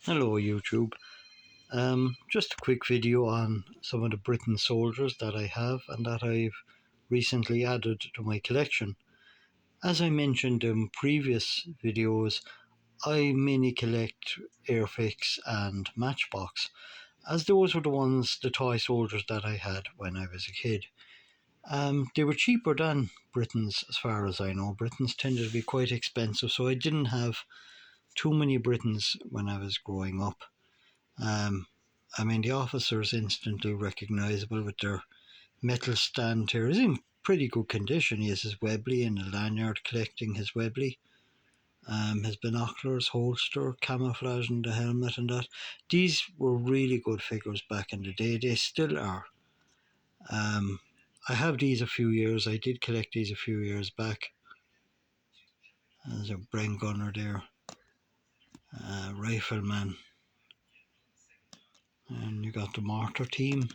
Hello YouTube. Just a quick video on some of the Britain soldiers that I have and that I've recently added to my collection. As I mentioned in previous videos, I mainly collect Airfix and Matchbox, as those were the toy soldiers that I had when I was a kid. They were cheaper than Britons as far as I know. Britons tended to be quite expensive, so I didn't have too many Britons when I was growing up. The officer's instantly recognisable with their metal stand here. He's in pretty good condition. He has his Webley in the lanyard collecting his Webley. His binoculars, holster, camouflage in the helmet and that. These were really good figures back in the day. They still are. I have these a few years. I did collect these a few years back. There's a Bren gunner there. Rifleman. And you got the mortar team.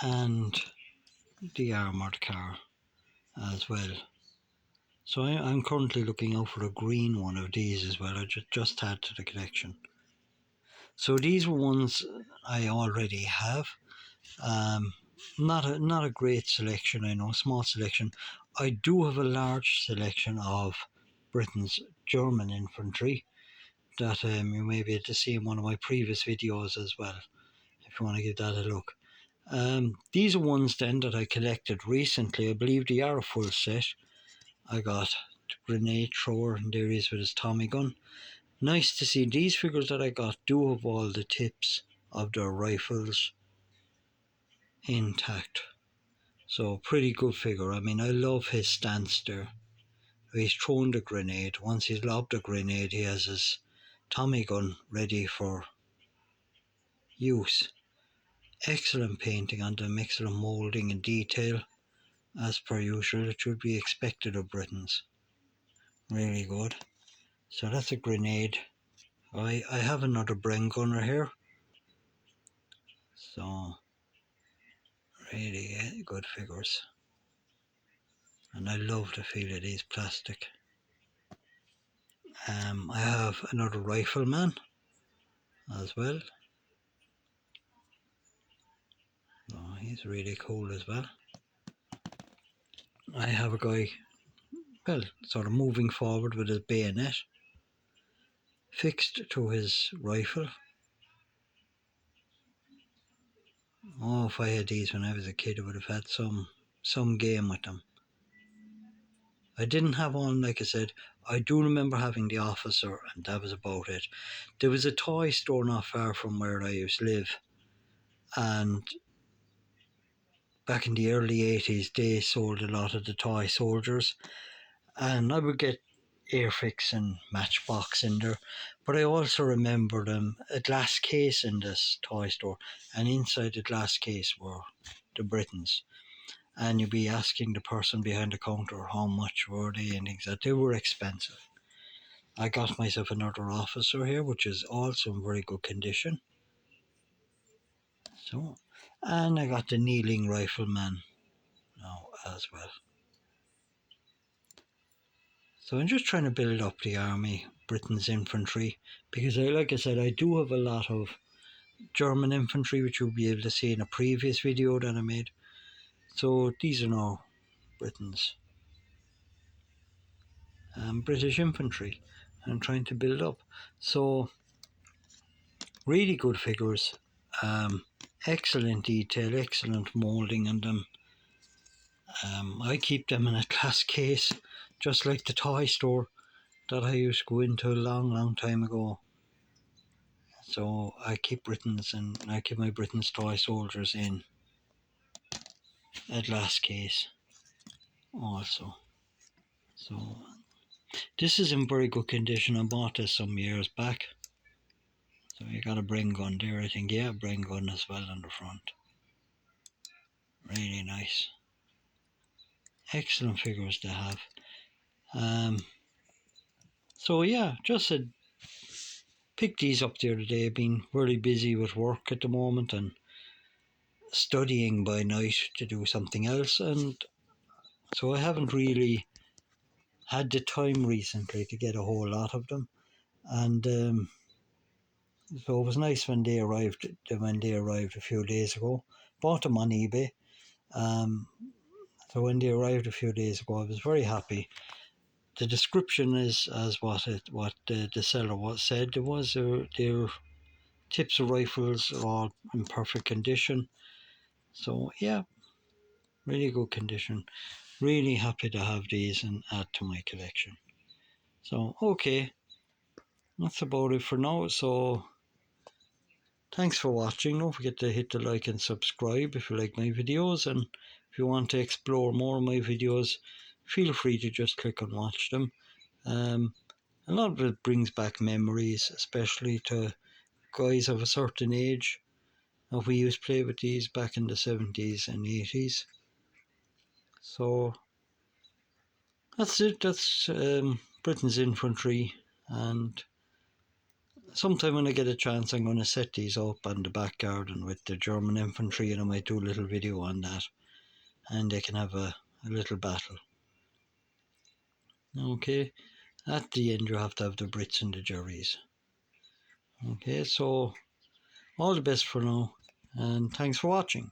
And the armoured car as well. So I'm currently looking out for a green one of these as well. I just add to the collection. So these were ones I already have. Not a great selection, I know, small selection. I do have a large selection of Britain's German infantry that you may be able to see in one of my previous videos as well, if you want to give that a look. These are ones then that I collected recently. I believe they are a full set. I got the grenade thrower, and there he is with his Tommy gun. Nice to see. These figures that I got do have all the tips of their rifles intact. So pretty good figure. I love his stance there. He's thrown the grenade. Once he's lobbed the grenade, he has his Tommy gun ready for use. Excellent painting on them, excellent moulding and detail. As per usual, it should be expected of Britons. Really good. So that's a grenade. I have another Bren gunner here. So, really good figures. And I love the feel of these plastic. I have another rifleman as well. So he's really cool as well. I have a guy, well, sort of moving forward with his bayonet fixed to his rifle. Oh, if I had these when I was a kid, I would have had some game with them. I didn't have one, like I said. I do remember having the officer, and that was about it. There was a toy store not far from where I used to live, and back in the early 80s, they sold a lot of the toy soldiers, and I would get Airfix and Matchbox in there. But I also remember a glass case in this toy store, and inside the glass case were the Britons. And you'd be asking the person behind the counter how much were they and things like that. They were expensive. I got myself another officer here, which is also in very good condition. So, and I got the kneeling rifleman now as well. So I'm just trying to build up the army, Britain's infantry, because like I said, I do have a lot of German infantry, which you'll be able to see in a previous video that I made. So these are now Britain's British infantry I'm trying to build up. So really good figures, excellent detail, excellent moulding on them. I keep them in a glass case, just like the toy store that I used to go into a long time ago. So I keep my Britain's toy soldiers in a glass case also. So this is in very good condition. I bought this some years back. So you got a Bren gun there, I think. Yeah, Bren gun as well on the front. Really nice. Excellent figures to have. So yeah, just picked these up the other day. Been really busy with work at the moment and studying by night to do something else, and so I haven't really had the time recently to get a whole lot of them, and so it was nice when they arrived. When they arrived a few days ago, bought them on eBay. Um, so when they arrived a few days ago, I was very happy. The description is as what the seller said. It was their tips of rifles are all in perfect condition. So yeah, really good condition. Really happy to have these and add to my collection. So okay, that's about it for now. So thanks for watching. Don't forget to hit the like and subscribe if you like my videos, and if you want to explore more of my videos, feel free to just click and watch them. A lot of it brings back memories, especially to guys of a certain age. We used to play with these back in the 70s and 80s. So that's it. That's Britain's Infantry. And sometime when I get a chance, I'm going to set these up on the back garden with the German infantry, and I might do a little video on that. And they can have a little battle. Okay. At the end, you have to have the Brits and the Jerrys. Okay, so all the best for now, and thanks for watching.